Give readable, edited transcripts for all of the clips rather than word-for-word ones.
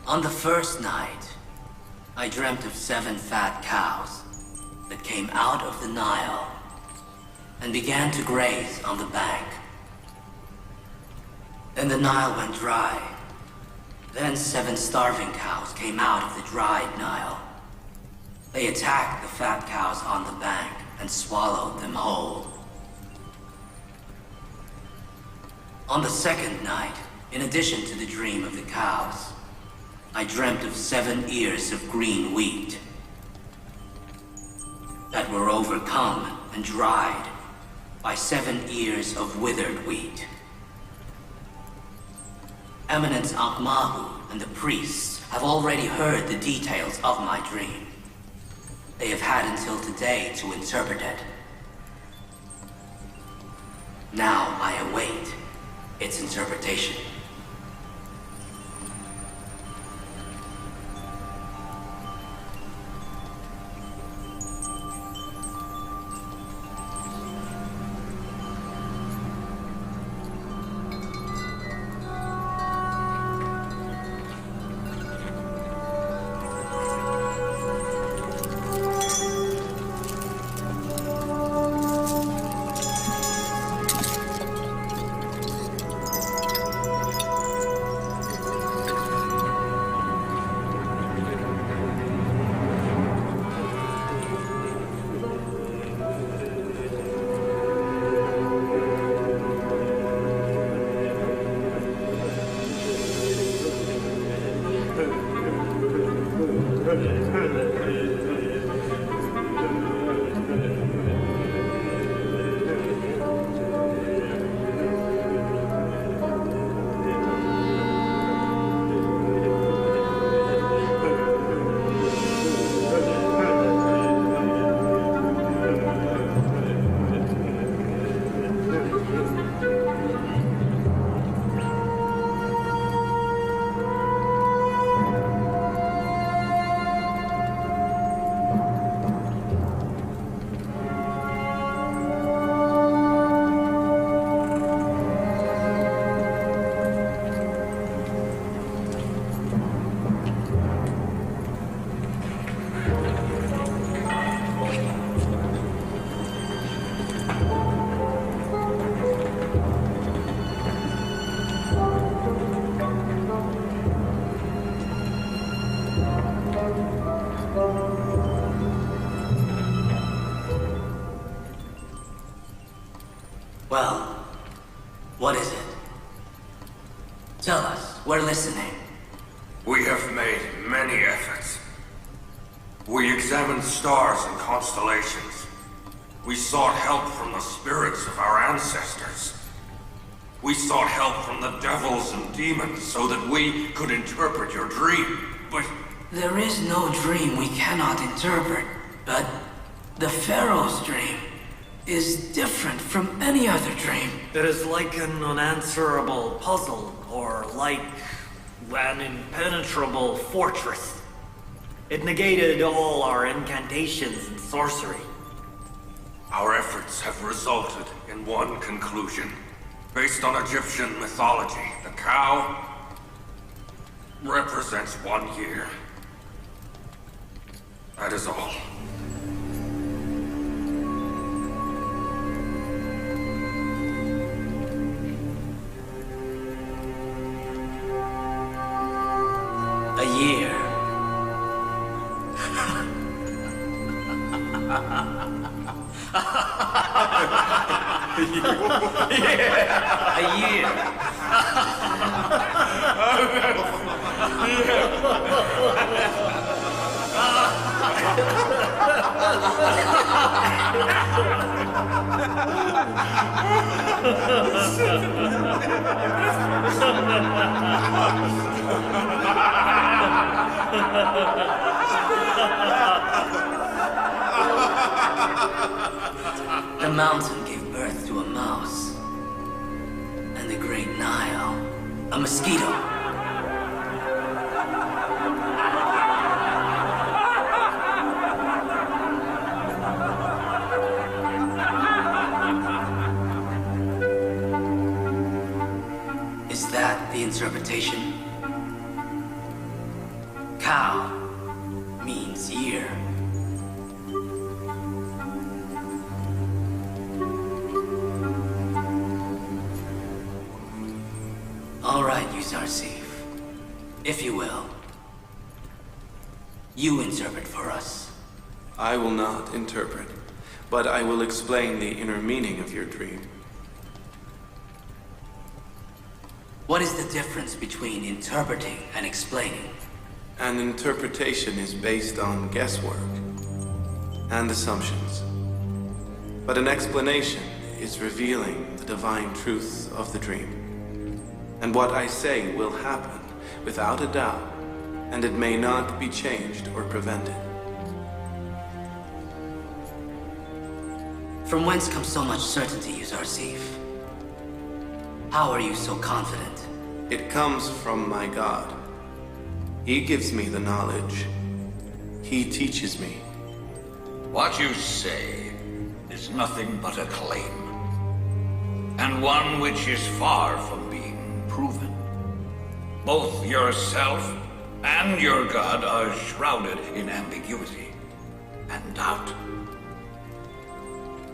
On the first night, I dreamt of 7 fat cows that came out of the Nile and began to graze on the bank. Then the Nile went dry. Then 7 starving cows came out of the dried Nile. They attacked the fat cows on the bank and swallowed them whole. On the second night, in addition to the dream of the cows, I dreamt of 7 ears of green wheat that were overcome and dried by 7 ears of withered wheat. Eminence Ankh-Mahu and the priests have already heard the details of my dream. They have had until today to interpret it. Now I await its interpretation. Well, what is it? Tell us, we're listening. We have made many efforts. We examined stars and constellations. We sought help from the spirits of our ancestors. We sought help from the devils and demons so that we could interpret your dream, but... There is no dream we cannot interpret, but the Pharaoh's dream is different from any other dream. It is like an unanswerable puzzle, or like an impenetrable fortress. It negated all our incantations and sorcery. Our efforts have resulted in one conclusion. Based on Egyptian mythology, the cow represents 1 year. That is all. A year. A year. The mountain gave birth to a mouse, and the great Nile, a mosquito. Is that the interpretation? cow means year. All right, Yusuf, if you will. You interpret for us. I will not interpret, but I will explain the inner meaning of your dream. What is the difference between interpreting and explaining? An interpretation is based on guesswork and assumptions. But an explanation is revealing the divine truth of the dream. And what I say will happen without a doubt, and it may not be changed or prevented. From whence comes so much certainty, Yusuf? How are you so confident? It comes from my God. He gives me the knowledge. He teaches me. What you say is nothing but a claim, and one which is far from being proven. Both yourself and your God are shrouded in ambiguity and doubt.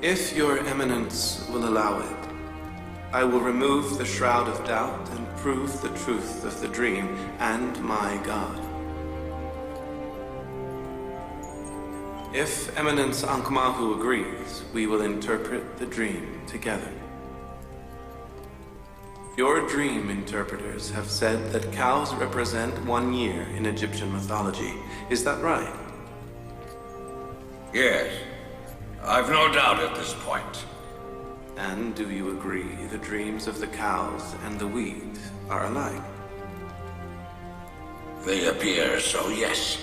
If your eminence will allow it, I will remove the shroud of doubt and prove the truth of the dream and my God. If Eminence Ankh-Mahu agrees, we will interpret the dream together. Your dream interpreters have said that cows represent 1 year in Egyptian mythology. Is that right? Yes. I've no doubt at this point. And do you agree the dreams of the cows and the wheat are alike? They appear so, yes.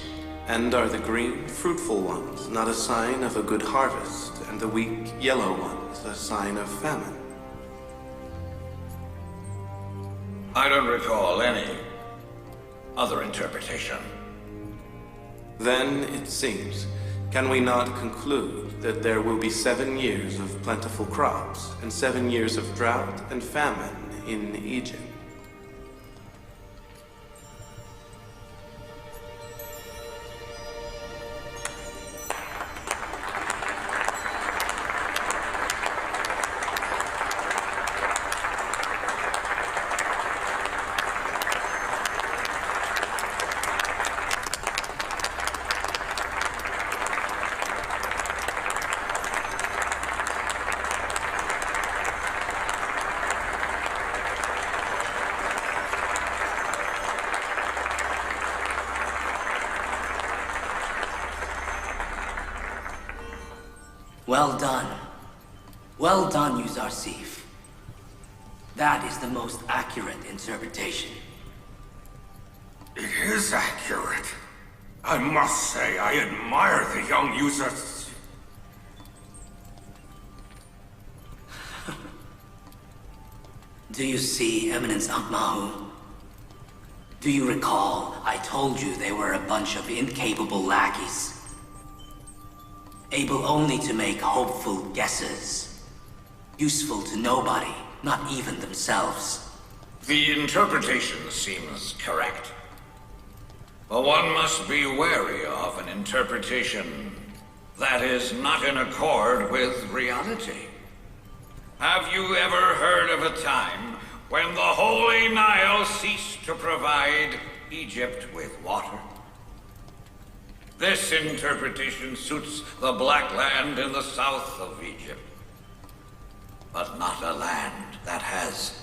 And are the green, fruitful ones not a sign of a good harvest, and the weak, yellow ones a sign of famine? I don't recall any other interpretation. Then, it seems, can we not conclude that there will be 7 years of plentiful crops and 7 years of drought and famine in Egypt? Well done. Well done, Yusuf. That is the most accurate interpretation. It is accurate. I must say, I admire the young Yusuf. Do you see, Eminence Ankh-Mahu? Do you recall I told you they were a bunch of incapable lackeys? Able only to make hopeful guesses. Useful to nobody, not even themselves. The interpretation seems correct. But one must be wary of an interpretation that is not in accord with reality. Have you ever heard of a time when the Holy Nile ceased to provide Egypt with water? This interpretation suits the Black Land in the south of Egypt, but not a land that has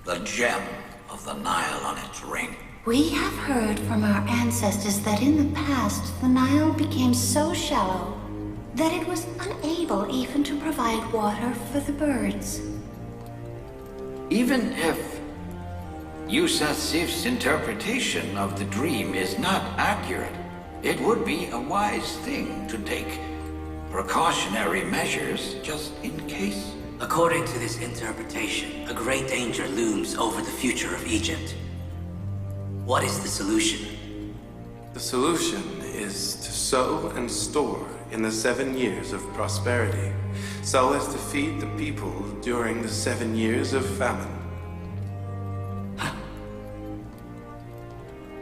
the gem of the Nile on its ring. We have heard from our ancestors that in the past, the Nile became so shallow that it was unable even to provide water for the birds. Even if Yusuf's interpretation of the dream is not accurate, it would be a wise thing to take precautionary measures just in case. According to this interpretation, a great danger looms over the future of Egypt. What is the solution? The solution is to sow and store in the 7 years of prosperity, so as to feed the people during the 7 years of famine.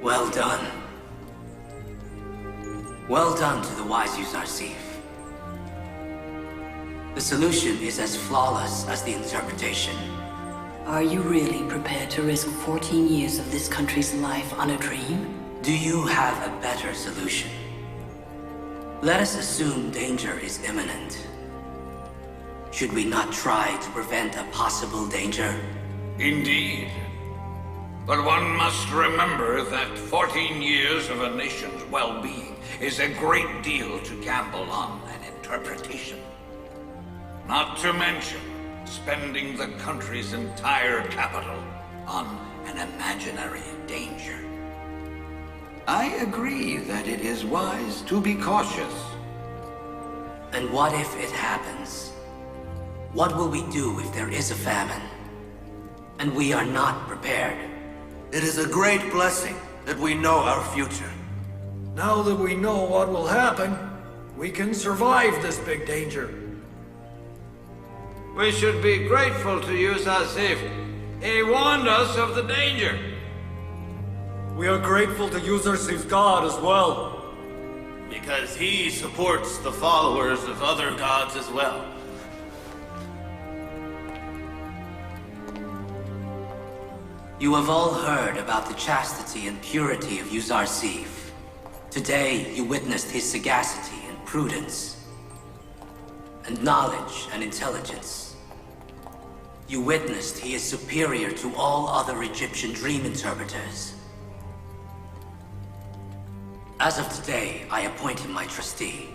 Well done. Well done to the wise Yusuf S.A.W. The solution is as flawless as the interpretation. Are you really prepared to risk 14 years of this country's life on a dream? Do you have a better solution? Let us assume danger is imminent. Should we not try to prevent a possible danger? Indeed. But one must remember that 14 years of a nation's well-being is a great deal to gamble on an interpretation. Not to mention spending the country's entire capital on an imaginary danger. I agree that it is wise to be cautious. And what if it happens? What will we do if there is a famine? And we are not prepared? It is a great blessing that we know our future. Now that we know what will happen, we can survive this big danger. We should be grateful to Yusuf S.A.W. He warned us of the danger. We are grateful to Yusuf S.A.W.'s God as well. Because he supports the followers of other gods as well. You have all heard about the chastity and purity of Yusuf S.A.W. Today, you witnessed his sagacity and prudence, and knowledge and intelligence. You witnessed he is superior to all other Egyptian dream interpreters. As of today, I appoint him my trustee.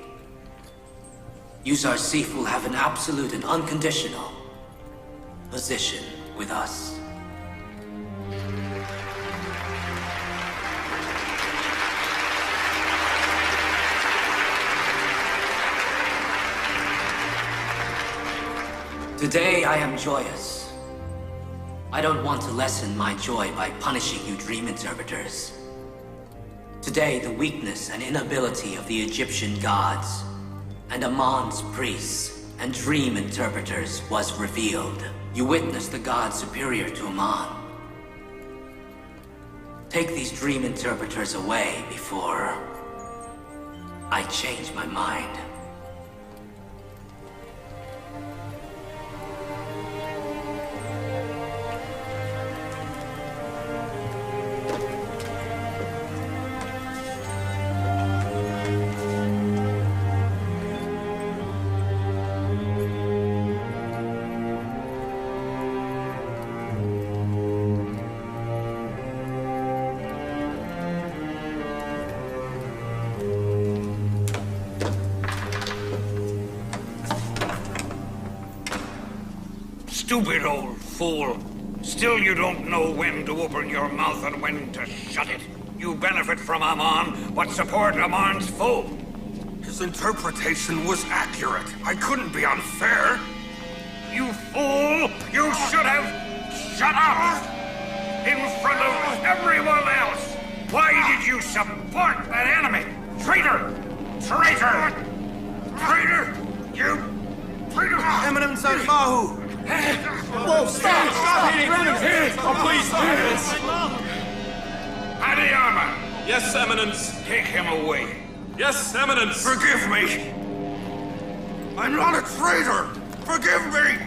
Yusuf S.A.W. will have an absolute and unconditional position with us. Today, I am joyous. I don't want to lessen my joy by punishing you dream interpreters. Today, the weakness and inability of the Egyptian gods and Amon's priests and dream interpreters was revealed. You witnessed the god superior to Amon. Take these dream interpreters away before I change my mind. Stupid old fool. Still you don't know when to open your mouth and when to shut it. You benefit from Amon, but support Amon's foe. His interpretation was accurate. I couldn't be unfair. You fool! You should have shut up! In front of everyone else! Why did you support that enemy? Traitor! Traitor! Traitor! You... Traitor! Eminence S.A.W. Whoa, stop hitting! Oh, please, Adiyama! Yes, Eminence. Take him away. Yes, Eminence. Forgive me! I'm not a traitor! Forgive me!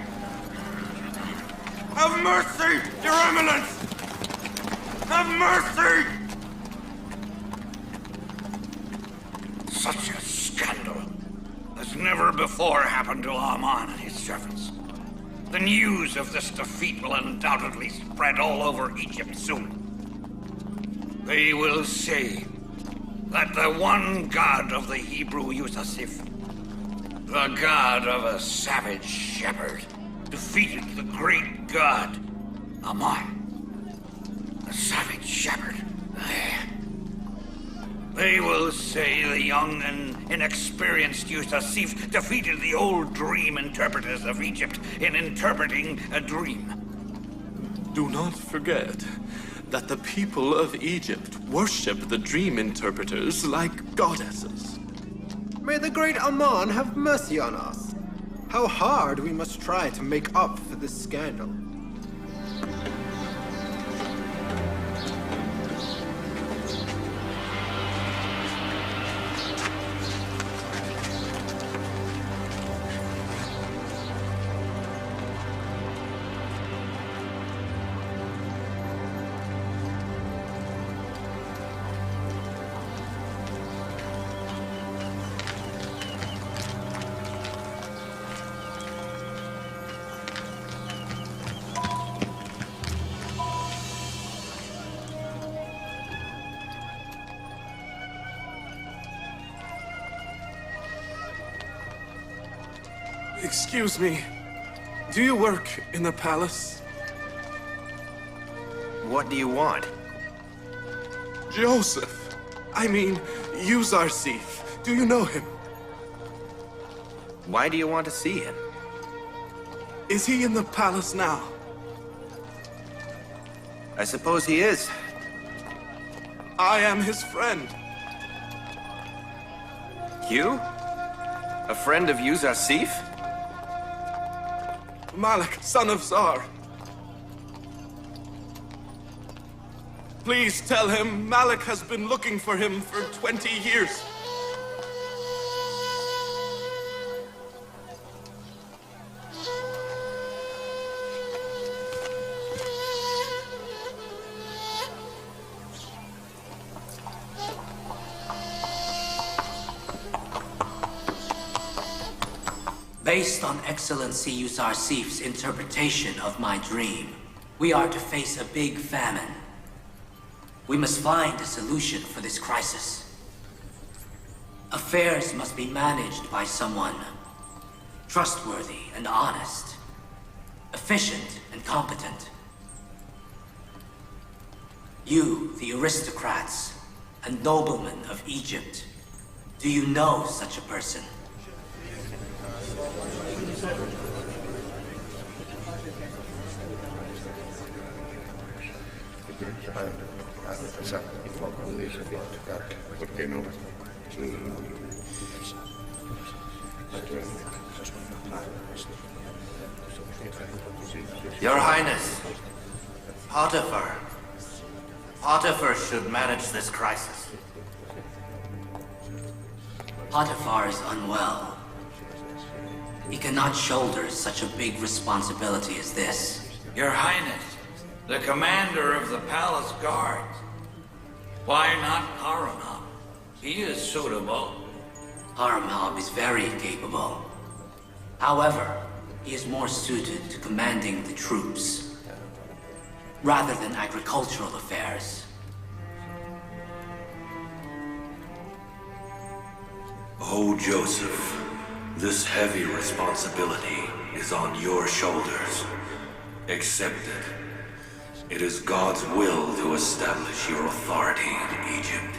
Have mercy, Your Eminence! Have mercy! Such a scandal has never before happened to Amon and his servants. The news of this defeat will undoubtedly spread all over Egypt soon. They will say that the one god of the Hebrew Yusuf S.A.W., the god of a savage shepherd, defeated the great god, Amon. The savage shepherd. They will say the young and inexperienced Yusuf S.A.W. defeated the old dream interpreters of Egypt in interpreting a dream. Do not forget that the people of Egypt worship the dream interpreters like goddesses. May the great Amon have mercy on us. How hard we must try to make up for this scandal. Excuse me. Do you work in the palace? What do you want? Joseph. I mean, Yusuf. Do you know him? Why do you want to see him? Is he in the palace now? I suppose he is. I am his friend. You? A friend of Yusuf? Malik, son of Zar. Please tell him Malik has been looking for him for 20 years. Based on Excellency Yusuf's interpretation of my dream, we are to face a big famine. We must find a solution for this crisis. Affairs must be managed by someone trustworthy and honest, efficient and competent. You, the aristocrats and noblemen of Egypt, do you know such a person? Your Highness, Potiphar should manage this crisis. Potiphar is unwell. He cannot shoulder such a big responsibility as this. Your Highness, the commander of the palace guards. Why not Haramab? He is suitable. Haramab is very capable. However, he is more suited to commanding the troops, rather than agricultural affairs. Oh, Joseph, this heavy responsibility is on your shoulders. Accept it. It is God's will to establish your authority in Egypt.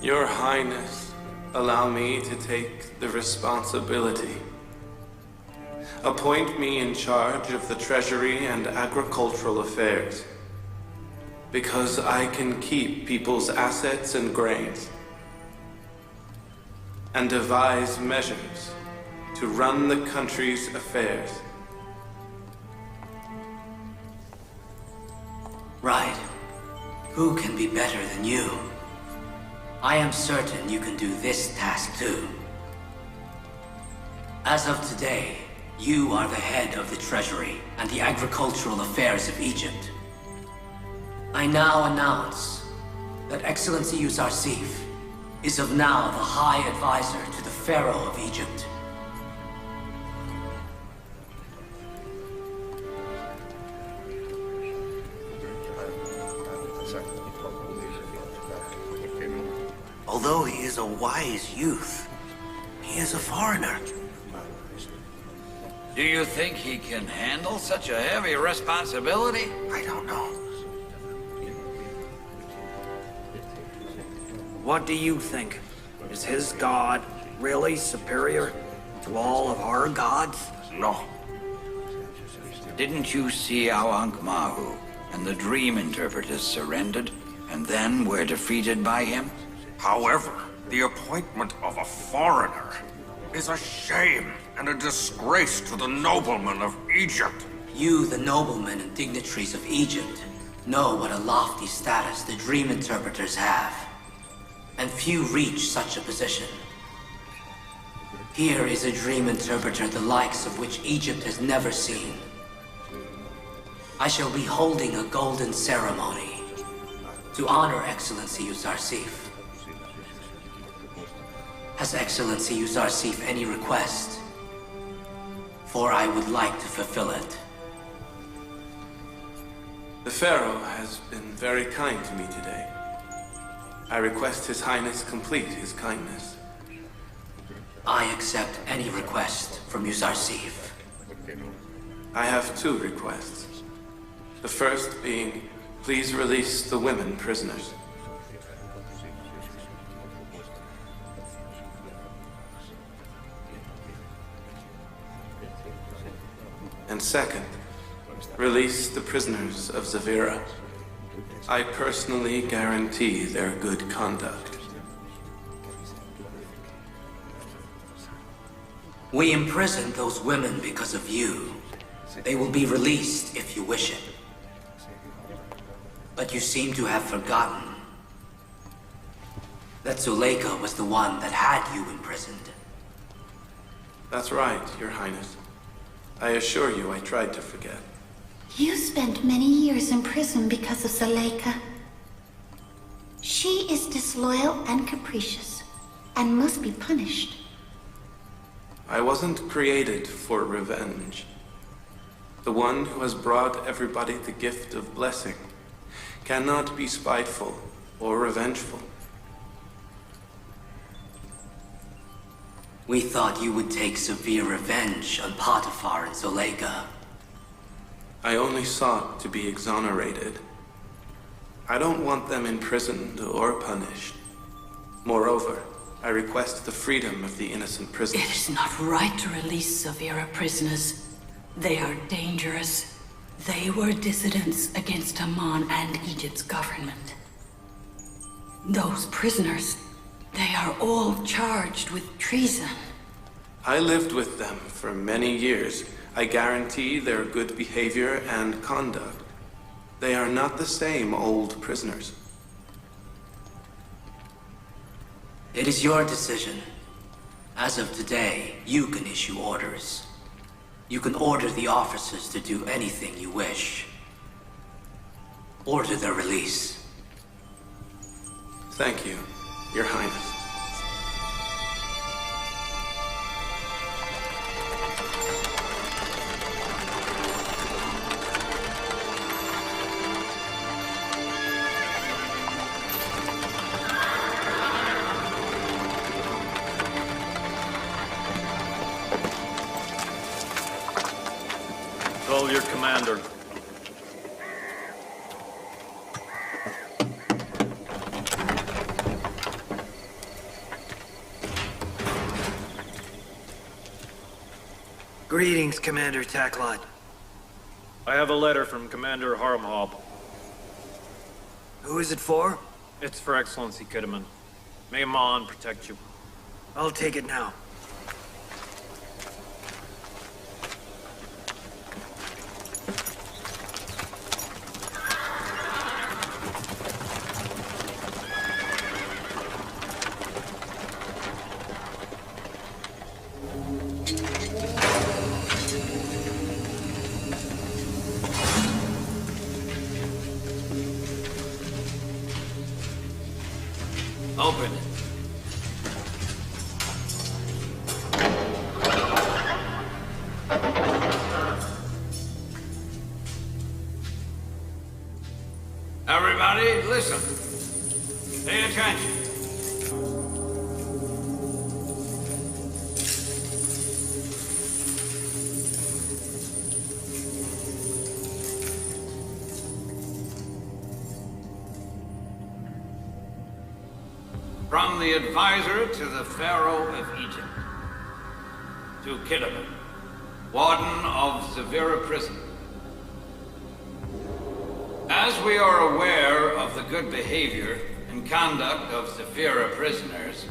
Your Highness, allow me to take the responsibility. Appoint me in charge of the treasury and agricultural affairs, because I can keep people's assets and grains, and devise measures to run the country's affairs. Right. Who can be better than you? I am certain you can do this task too. As of today, you are the head of the treasury and the agricultural affairs of Egypt. I now announce that Excellency Yusuf is of now the High Advisor to the Pharaoh of Egypt. Although he is a wise youth, he is a foreigner. Do you think he can handle such a heavy responsibility? I don't know. What do you think? Is his god really superior to all of our gods? No. Didn't you see how Ankh-Mahu and the dream interpreters surrendered and then were defeated by him? However, the appointment of a foreigner is a shame and a disgrace to the noblemen of Egypt. You, the noblemen and dignitaries of Egypt, know what a lofty status the dream interpreters have, and few reach such a position. Here is a dream interpreter the likes of which Egypt has never seen. I shall be holding a golden ceremony to honor Excellency Yusuf. Has Excellency Yusuf any request? For I would like to fulfill it. The Pharaoh has been very kind to me today. I request His Highness complete his kindness. I accept any request from Yusuf S.A.W. I have two requests. The first being, please release the women prisoners. And second, release the prisoners of Zavira. I personally guarantee their good conduct. We imprisoned those women because of you. They will be released if you wish it. But you seem to have forgotten that Zuleika was the one that had you imprisoned. That's right, Your Highness. I assure you I tried to forget. You spent many years in prison because of Zuleika. She is disloyal and capricious, and must be punished. I wasn't created for revenge. The one who has brought everybody the gift of blessing cannot be spiteful or revengeful. We thought you would take severe revenge on Potiphar and Zuleika. I only sought to be exonerated. I don't want them imprisoned or punished. Moreover, I request the freedom of the innocent prisoners. It is not right to release Zavira prisoners. They are dangerous. They were dissidents against Amman and Egypt's government. Those prisoners, they are all charged with treason. I lived with them for many years. I guarantee their good behavior and conduct. They are not the same old prisoners. It is your decision. As of today, you can issue orders. You can order the officers to do anything you wish. Order their release. Thank you, Your Highness. Call your commander. Greetings, Commander Taklot. I have a letter from Commander Harmhob. Who is it for? It's for Excellency Kidderman. May Amon protect you. I'll take it now. Open it. Everybody, listen. Pay attention. From the advisor to the Pharaoh of Egypt, to Kidderman, Warden of Zavira Prison. As we are aware of the good behavior and conduct of Zavira prisoners,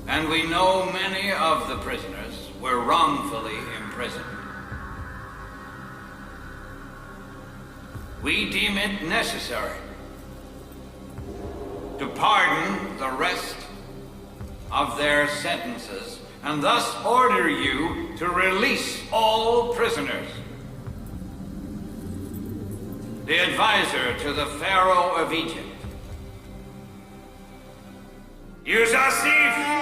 and we know many of the prisoners were wrongfully imprisoned, we deem it necessary to pardon the rest of their sentences and thus order you to release all prisoners. The advisor to the Pharaoh of Egypt, Yusuf S.A.W.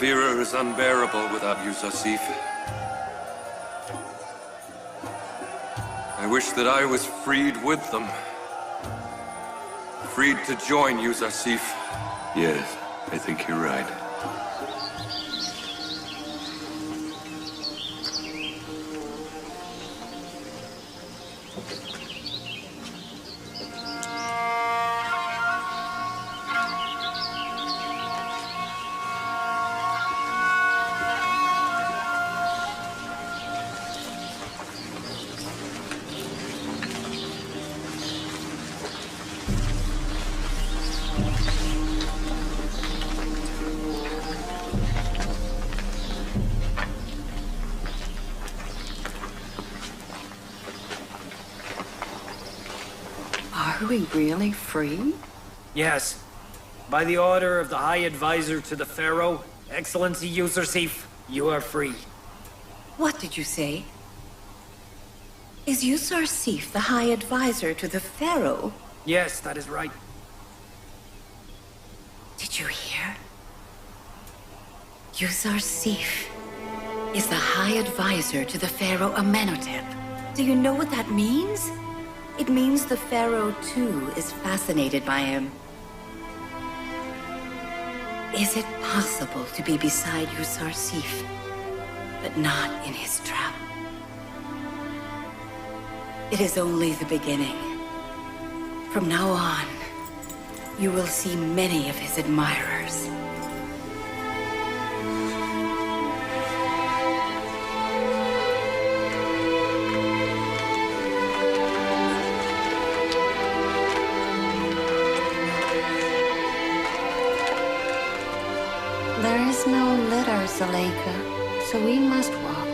Avira is unbearable without you, Zasif. I wish that I was freed with them. Freed to join you, Zasif. Yes, I think you're right. Are we really free? Yes. By the order of the High Advisor to the Pharaoh, Excellency Yusuf, you are free. What did you say? Is Yusuf S.A.W the High Advisor to the Pharaoh? Yes, that is right. Did you hear? Yusuf S.A.W is the High Advisor to the Pharaoh Amenhotep. Do you know what that means? It means the Pharaoh, too, is fascinated by him. Is it possible to be beside Yusuf S.A.W, but not in his trap? It is only the beginning. From now on, you will see many of his admirers. There is no litter, Zuleika, so we must walk.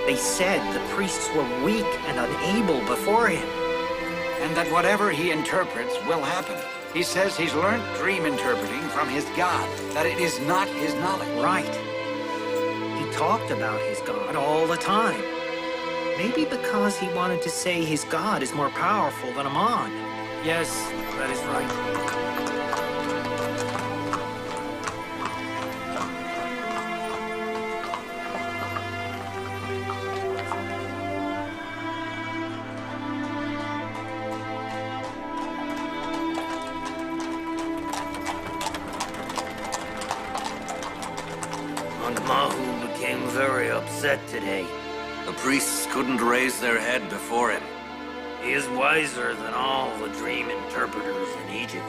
They said the priests were weak and unable before him. And that whatever he interprets will happen. He says he's learned dream interpreting from his god, that it is not his knowledge. Right. He talked about his god all the time. Maybe because he wanted to say his god is more powerful than Amon. Yes, that is right. Mahu became very upset today. The priests couldn't raise their head before him. He is wiser than all the dream interpreters in Egypt.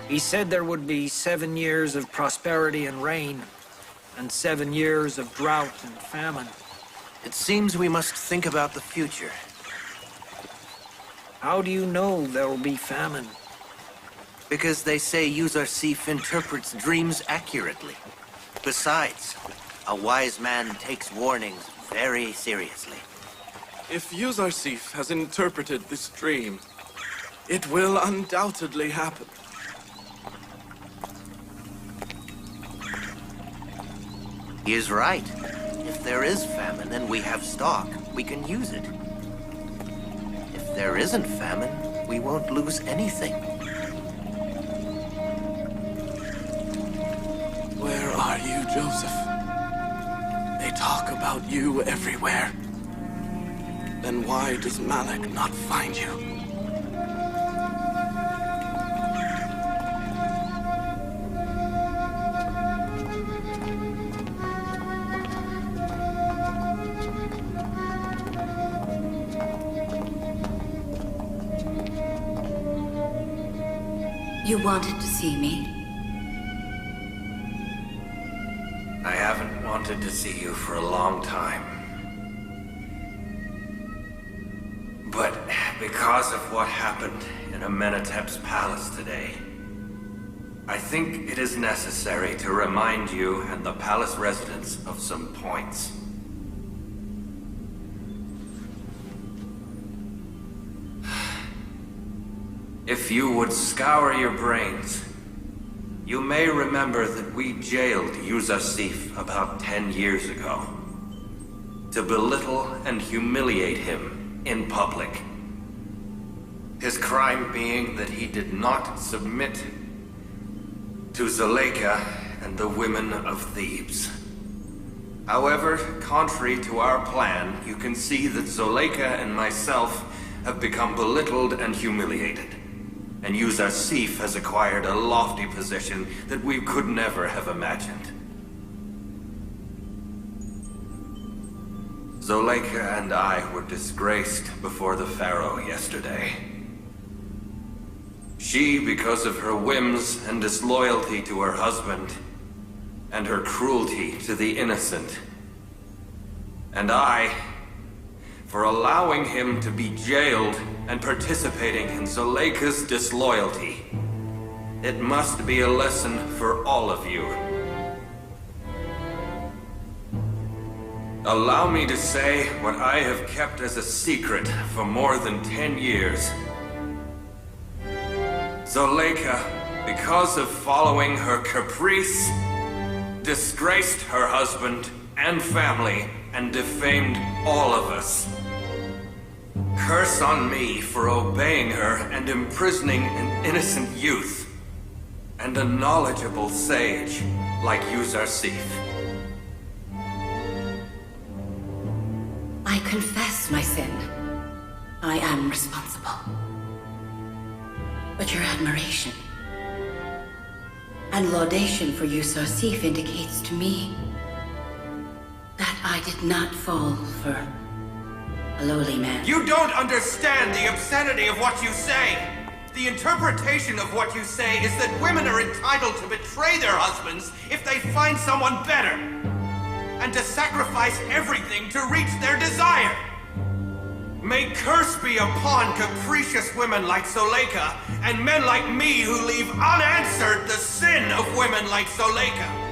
He said there would be 7 years of prosperity and rain, and 7 years of drought and famine. It seems we must think about the future. How do you know there will be famine? Because they say Yusuf S.A.W interprets dreams accurately. Besides, a wise man takes warnings very seriously. If Yusuf S.A.W has interpreted this dream, it will undoubtedly happen. He is right. If there is famine and we have stock, we can use it. If there isn't famine, we won't lose anything. Where are you, Joseph? They talk about you everywhere. Then why does Malik not find you? You wanted to see me? I haven't wanted to see you for a long time. But because of what happened in Amenhotep's palace today, I think it is necessary to remind you and the palace residents of some points. If you would scour your brains, you may remember that we jailed Yusuf S.A.W about 10 years ago to belittle and humiliate him in public. His crime being that he did not submit to Zuleika and the women of Thebes. However, contrary to our plan, you can see that Zuleika and myself have become belittled and humiliated. And Yusuf S.A.W has acquired a lofty position that we could never have imagined. Zuleika and I were disgraced before the Pharaoh yesterday. She, because of her whims and disloyalty to her husband, and her cruelty to the innocent. And I, for allowing him to be jailed and participating in Zuleika's disloyalty. It must be a lesson for all of you. Allow me to say what I have kept as a secret for more than 10 years. Zuleika, because of following her caprice, disgraced her husband and family and defamed all of us. Curse on me for obeying her and imprisoning an innocent youth and a knowledgeable sage like Yusuf S.A.W. I confess my sin. I am responsible. But your admiration and laudation for Yusuf S.A.W indicates to me that I did not fall for a lowly man. You don't understand the obscenity of what you say! The interpretation of what you say is that women are entitled to betray their husbands if they find someone better, and to sacrifice everything to reach their desire. May curse be upon capricious women like Zuleika, and men like me who leave unanswered the sin of women like Zuleika.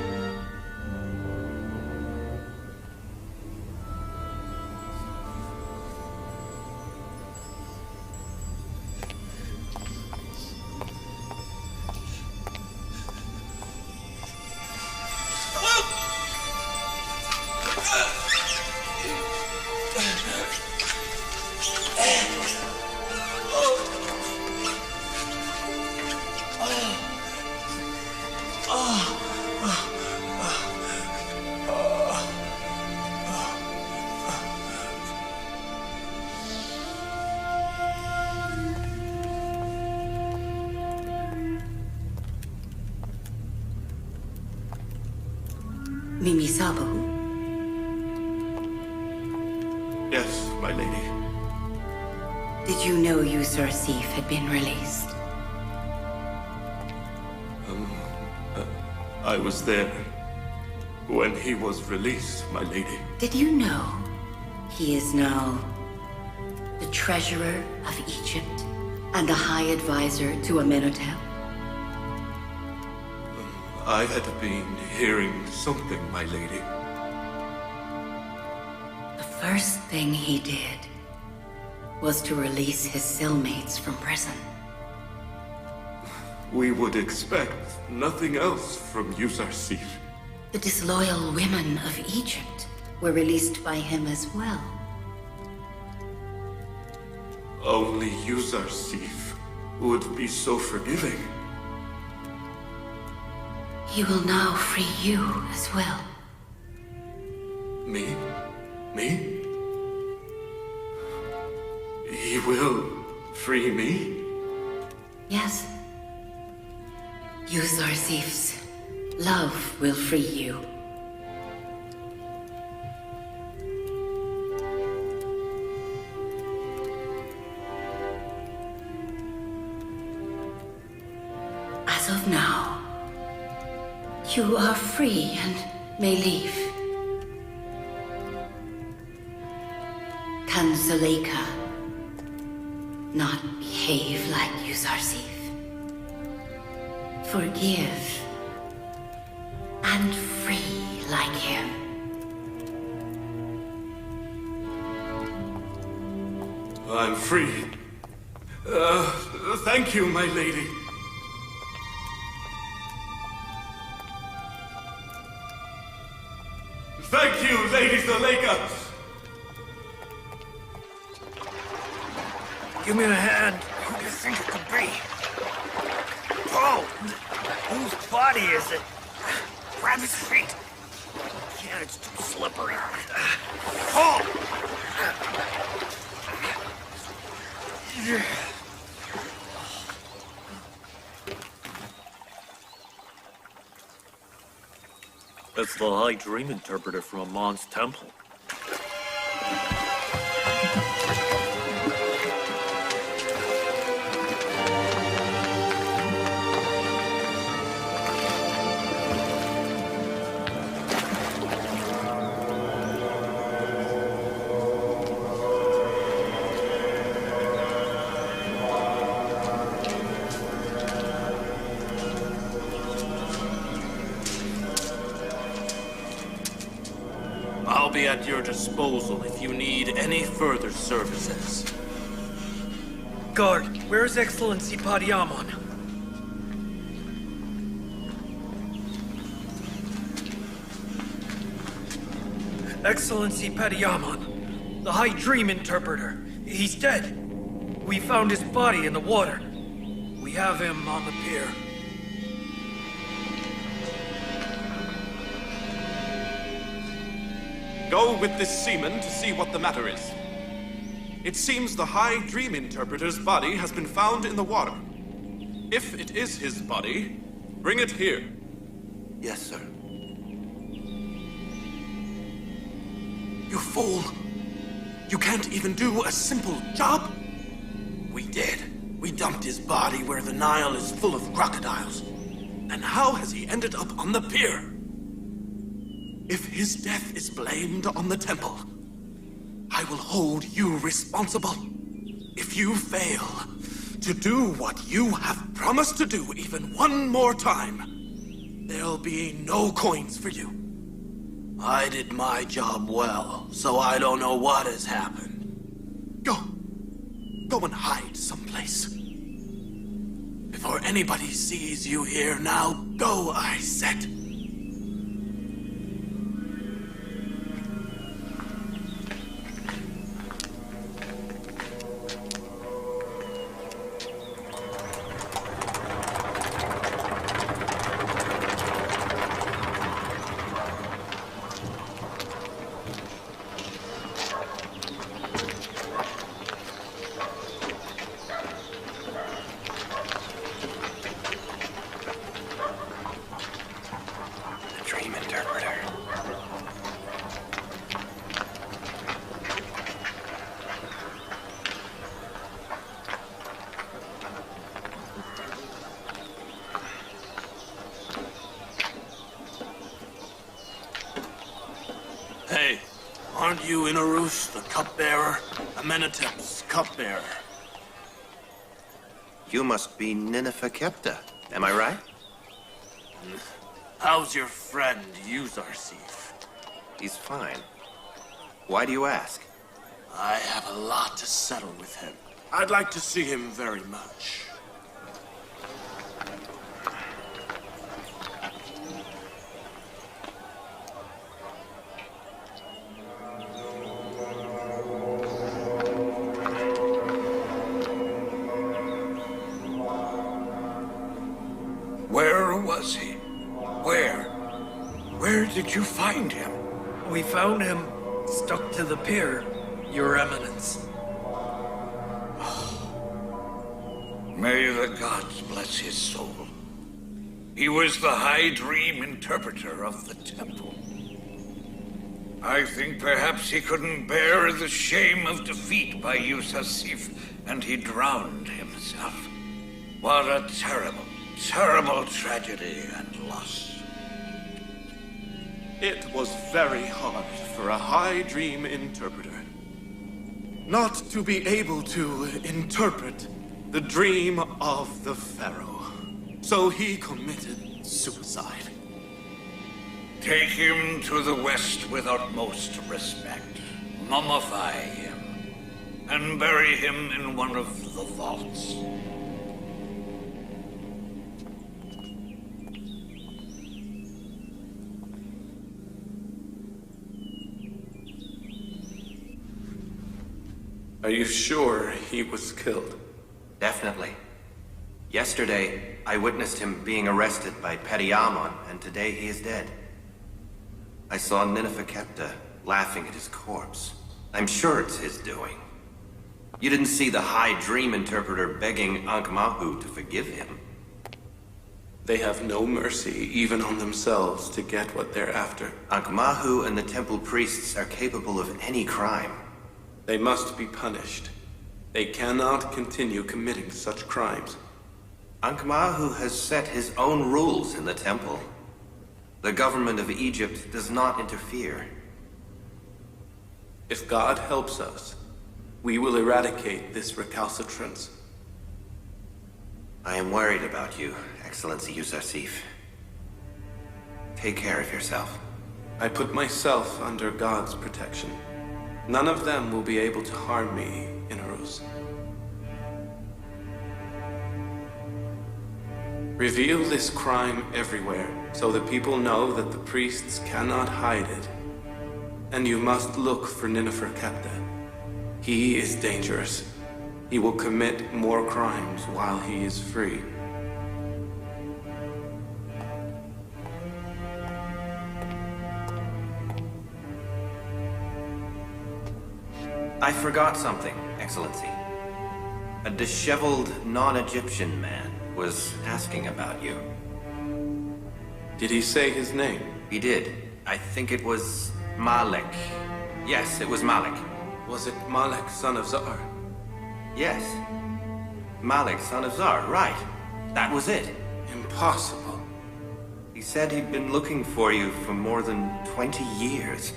Mimi S.A.W. Yes, my lady. Did you know Yusuf S.A.W had been released? I was there when he was released, my lady. Did you know he is now the treasurer of Egypt and the high advisor to Amenhotep? I had been hearing something, my lady. The first thing he did was to release his cellmates from prison. We would expect nothing else from Yusuf S.A.W. The disloyal women of Egypt were released by him as well. Only Yusuf S.A.W would be so forgiving. He will now free you as well. Me? Me? He will free me? Yes. Yusuf S.A.W's love will free you. As of now, you are free and may leave. Can Zuleika not behave like Yusuf? Forgive and free like him. I'm free. Thank you, my lady. Thank you, Lady Zuleika. Give me a hand. Who do you think it could be? Oh! Whose body is it? Grab his feet. Yeah, it's too slippery. Oh! That's the High Dream Interpreter from Amon's temple. I'll be at your disposal if you need any further services. Guard, where is Excellency Padiamon? Excellency Padiamon, the High Dream Interpreter. He's dead. We found his body in the water. We have him on the pier. Go with this seaman to see what the matter is. It seems the High Dream Interpreter's body has been found in the water. If it is his body, bring it here. Yes, sir. You fool! You can't even do a simple job? We did. We dumped his body where the Nile is full of crocodiles. And how has he ended up on the pier? If his death is blamed on the temple, I will hold you responsible. If you fail to do what you have promised to do even one more time, there'll be no coins for you. I did my job well, so I don't know what has happened. Go and hide someplace. Before anybody sees you here, now go, I said. Hey, aren't you Inarus, the cupbearer? Amenhotep's cupbearer. You must be Nineveh Kepta, am I right? How's your friend, Yusuf? He's fine. Why do you ask? I have a lot to settle with him. I'd like to see him very much. Where was he? Where? Where did you find him? We found him stuck to the pier, Your Eminence. May the gods bless his soul. He was the High Dream Interpreter of the temple. I think perhaps he couldn't bear the shame of defeat by Yusuf, and he drowned himself. What a terrible, terrible tragedy and loss. It was very hard for a High Dream interpreter not to be able to interpret the dream of the Pharaoh. So he committed suicide. Take him to the West with utmost respect. Mummify him. And bury him in one of the vaults. Are you sure he was killed? Definitely. Yesterday, I witnessed him being arrested by Petty Amon, and today he is dead. I saw Nineveh laughing at his corpse. I'm sure it's his doing. You didn't see the High Dream Interpreter begging Ankh-Mahu to forgive him. They have no mercy even on themselves to get what they're after. Ankh-Mahu and the temple priests are capable of any crime. They must be punished. They cannot continue committing such crimes. Ankh-Mahu has set his own rules in the temple. The government of Egypt does not interfere. If God helps us, we will eradicate this recalcitrance. I am worried about you, Excellency Yusuf S.A.W. Take care of yourself. I put myself under God's protection. None of them will be able to harm me in Arus. Reveal this crime everywhere, so that people know that the priests cannot hide it. And you must look for Nineveh. He is dangerous. He will commit more crimes while he is free. I forgot something, Excellency. A disheveled, non-Egyptian man was asking about you. Did he say his name? He did. I think it was Malek. Yes, it was Malek. Was it Malek, son of Zar? Yes. Malek, son of Zar, right. That was it. Impossible. He said he'd been looking for you for more than 20 years.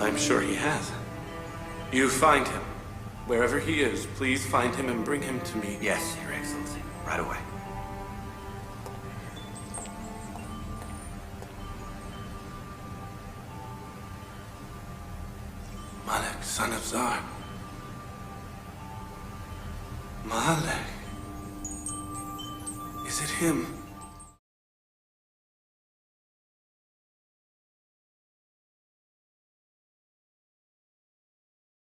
I'm sure he has. You find him. Wherever he is, please find him and bring him to me. Yes, Your Excellency. Right away. Malek, son of Zar. Malek. Is it him?